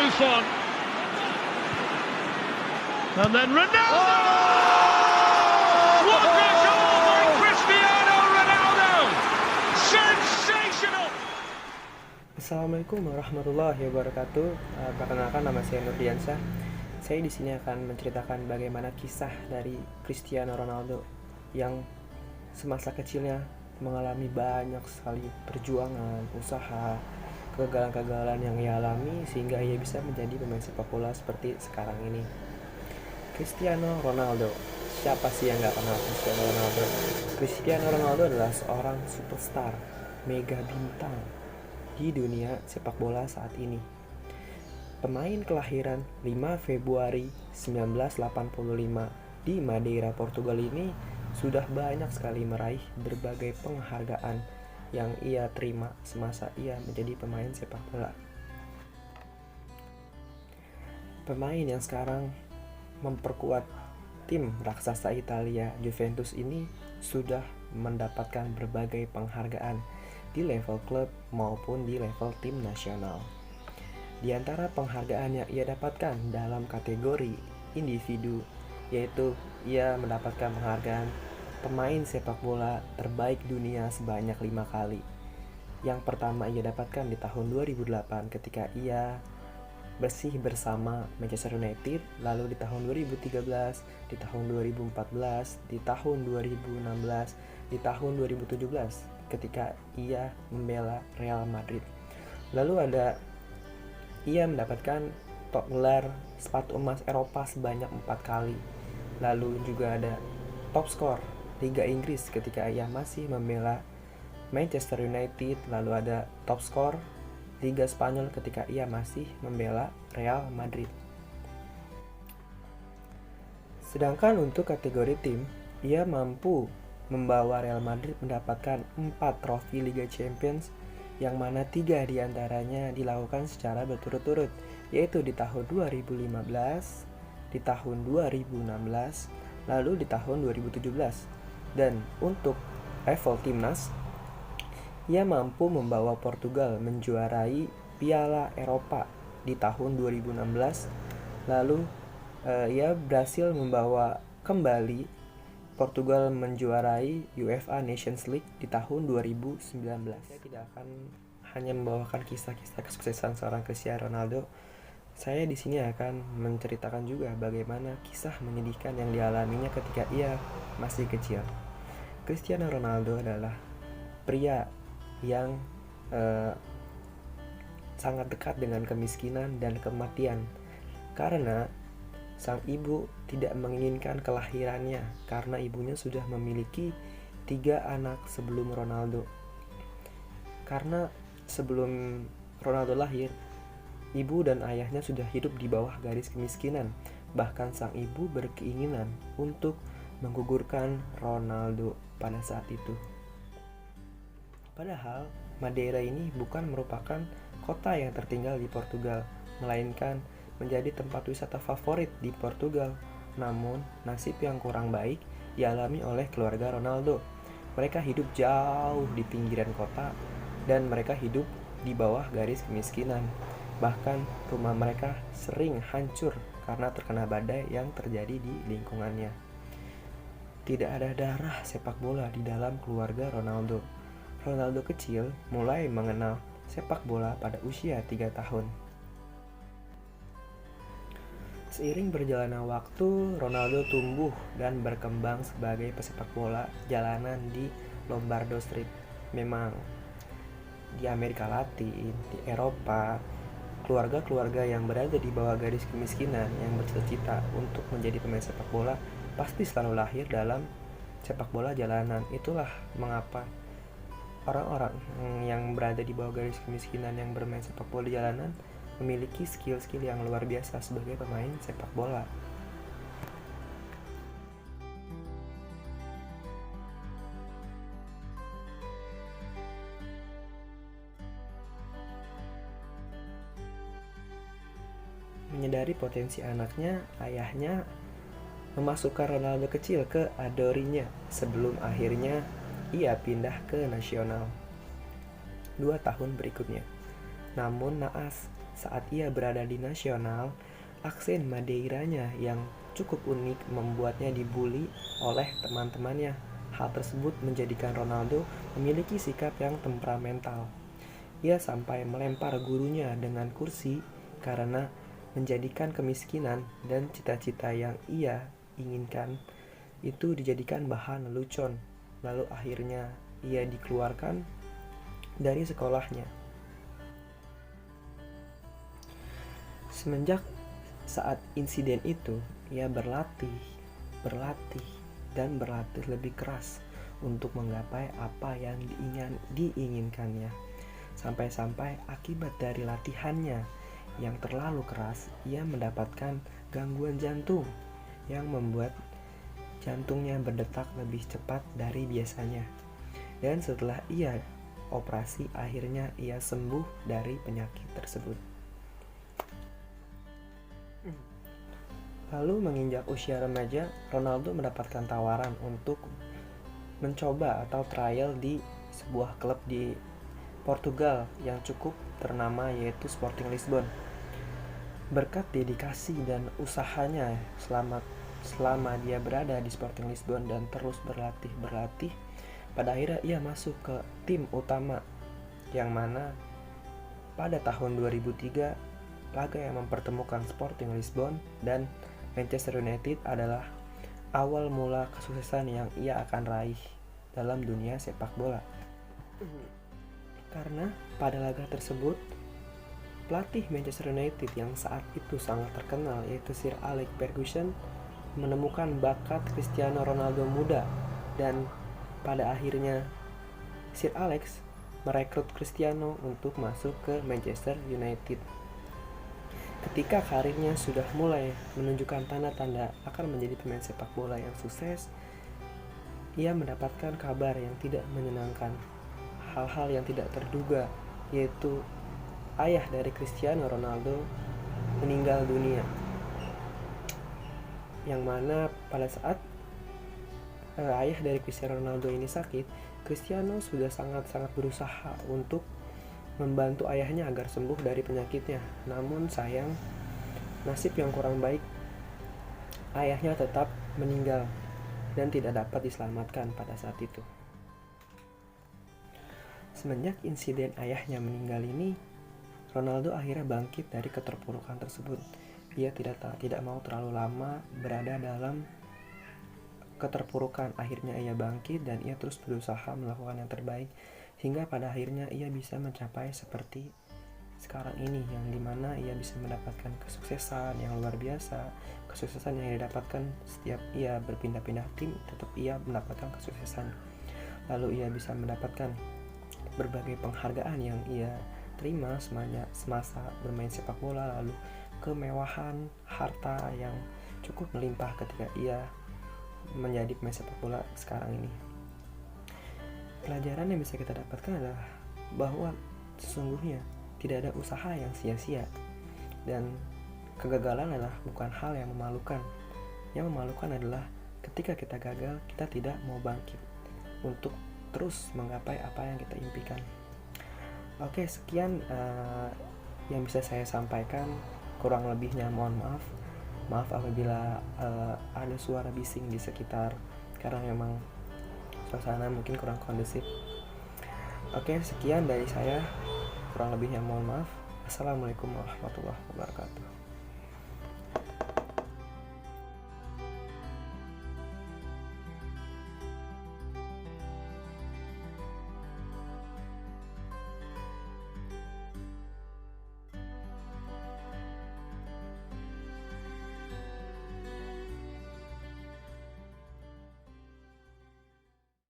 Buffon. And then Ronaldo! What a goal by Cristiano Ronaldo! Sensational! Assalamualaikum warahmatullahi wabarakatuh. Perkenalkan, nama saya Nurdiansyah. Saya di sini akan menceritakan bagaimana kisah dari Cristiano Ronaldo yang semasa kecilnya mengalami banyak sekali perjuangan, usaha, kegagalan-kegagalan yang ia alami sehingga ia bisa menjadi pemain sepak bola seperti sekarang ini. Cristiano Ronaldo. Siapa sih yang gak kenal Cristiano Ronaldo? Cristiano Ronaldo adalah seorang superstar, mega bintang di dunia sepak bola saat ini. Pemain kelahiran 5 Februari 1985 di Madeira, Portugal ini sudah banyak sekali meraih berbagai penghargaan yang ia terima semasa ia menjadi pemain sepak bola. Pemain yang sekarang memperkuat tim raksasa Italia Juventus ini sudah mendapatkan berbagai penghargaan di level klub maupun di level tim nasional. Di antara penghargaan yang ia dapatkan dalam kategori individu, yaitu ia mendapatkan penghargaan pemain sepak bola terbaik dunia sebanyak 5 kali. Yang pertama ia dapatkan di tahun 2008 ketika ia bersih bersama Manchester United, lalu di tahun 2013, di tahun 2014, di tahun 2016, di tahun 2017 ketika ia membela Real Madrid. Lalu ia mendapatkan gelar sepatu emas Eropa sebanyak 4 kali. Lalu juga ada top skor Liga Inggris ketika ia masih membela Manchester United. Lalu ada top skor Liga Spanyol ketika ia masih membela Real Madrid. Sedangkan untuk kategori tim, ia mampu membawa Real Madrid mendapatkan 4 trofi Liga Champions, yang mana 3 diantaranya dilakukan secara berturut-turut, yaitu di tahun 2015, di tahun 2016, lalu di tahun 2017. Dan untuk level timnas, ia mampu membawa Portugal menjuarai Piala Eropa di tahun 2016. Lalu ia berhasil membawa kembali Portugal menjuarai UEFA Nations League di tahun 2019. Saya tidak akan hanya membawakan kisah-kisah kesuksesan seorang Cristiano Ronaldo. Saya di sini akan menceritakan juga bagaimana kisah menyedihkan yang dialaminya ketika ia masih kecil. Cristiano Ronaldo adalah pria yang sangat dekat dengan kemiskinan dan kematian, karena sang ibu tidak menginginkan kelahirannya karena ibunya sudah memiliki 3 anak sebelum Ronaldo. Karena sebelum Ronaldo lahir, ibu dan ayahnya sudah hidup di bawah garis kemiskinan. Bahkan sang ibu berkeinginan untuk menggugurkan Ronaldo pada saat itu. Padahal Madeira ini bukan merupakan kota yang tertinggal di Portugal, melainkan menjadi tempat wisata favorit di Portugal. Namun, nasib yang kurang baik dialami oleh keluarga Ronaldo. Mereka hidup jauh di pinggiran kota dan mereka hidup di bawah garis kemiskinan. Bahkan rumah mereka sering hancur karena terkena badai yang terjadi di lingkungannya. Tidak ada darah sepak bola di dalam keluarga Ronaldo. Ronaldo kecil mulai mengenal sepak bola pada usia 3 tahun. Seiring berjalannya waktu, Ronaldo tumbuh dan berkembang sebagai pesepak bola jalanan di Lombardo Street. Memang di Amerika Latin, di Eropa, keluarga-keluarga yang berada di bawah garis kemiskinan yang bercita-cita untuk menjadi pemain sepak bola pasti selalu lahir dalam sepak bola jalanan. Itulah mengapa orang-orang yang berada di bawah garis kemiskinan yang bermain sepak bola jalanan memiliki skill-skill yang luar biasa sebagai pemain sepak bola. Menyadari potensi anaknya, ayahnya memasukkan Ronaldo kecil ke Adorinya sebelum akhirnya ia pindah ke nasional 2 tahun berikutnya. Namun naas, saat ia berada di nasional, aksen Madeiranya yang cukup unik membuatnya dibully oleh teman-temannya. Hal tersebut menjadikan Ronaldo memiliki sikap yang temperamental. Ia sampai melempar gurunya dengan kursi karena menjadikan kemiskinan dan cita-cita yang ia inginkan itu dijadikan bahan lelucon. Lalu akhirnya ia dikeluarkan dari sekolahnya. Semenjak saat insiden itu, ia berlatih lebih keras untuk menggapai apa yang diinginkannya. Sampai-sampai akibat dari latihannya yang terlalu keras, ia mendapatkan gangguan jantung yang membuat jantungnya berdetak lebih cepat dari biasanya. Dan setelah ia operasi, akhirnya ia sembuh dari penyakit tersebut. Lalu menginjak usia remaja, Ronaldo mendapatkan tawaran untuk mencoba atau trial di sebuah klub di Portugal yang cukup ternama, yaitu Sporting Lisbon. Berkat dedikasi dan usahanya selama dia berada di Sporting Lisbon dan terus berlatih, pada akhirnya ia masuk ke tim utama, yang mana pada tahun 2003 laga yang mempertemukan Sporting Lisbon dan Manchester United adalah awal mula kesuksesan yang ia akan raih dalam dunia sepak bola. Karena pada laga tersebut, pelatih Manchester United yang saat itu sangat terkenal, yaitu Sir Alex Ferguson, menemukan bakat Cristiano Ronaldo muda, dan pada akhirnya Sir Alex merekrut Cristiano untuk masuk ke Manchester United. Ketika karirnya sudah mulai menunjukkan tanda-tanda akan menjadi pemain sepak bola yang sukses, ia mendapatkan kabar yang tidak menyenangkan, hal-hal yang tidak terduga, yaitu ayah dari Cristiano Ronaldo meninggal dunia. Yang mana pada saat ayah dari Cristiano Ronaldo ini sakit, Cristiano sudah sangat-sangat berusaha untuk membantu ayahnya agar sembuh dari penyakitnya. Namun sayang, nasib yang kurang baik, ayahnya tetap meninggal dan tidak dapat diselamatkan pada saat itu. Semenjak insiden ayahnya meninggal ini, Ronaldo akhirnya bangkit dari keterpurukan tersebut. Ia tidak mau terlalu lama berada dalam keterpurukan. Akhirnya ia bangkit dan ia terus berusaha melakukan yang terbaik, hingga pada akhirnya ia bisa mencapai seperti sekarang ini, yang dimana ia bisa mendapatkan kesuksesan yang luar biasa. Kesuksesan yang didapatkan setiap ia berpindah-pindah tim, tetap ia mendapatkan kesuksesan. Lalu ia bisa mendapatkan berbagai penghargaan yang ia terima semasa bermain sepak bola, lalu kemewahan, harta yang cukup melimpah ketika ia menjadi pemain sepak bola sekarang ini. Pelajaran yang bisa kita dapatkan adalah bahwa sesungguhnya tidak ada usaha yang sia-sia, dan kegagalan adalah bukan hal yang memalukan. Yang memalukan adalah ketika kita gagal, kita tidak mau bangkit untuk terus menggapai apa yang kita impikan. Oke, sekian yang bisa saya sampaikan. Kurang lebihnya mohon maaf. Maaf apabila ada suara bising di sekitar, karena memang suasana mungkin kurang kondusif. Oke, sekian dari saya. Kurang lebihnya mohon maaf. Assalamualaikum warahmatullahi wabarakatuh.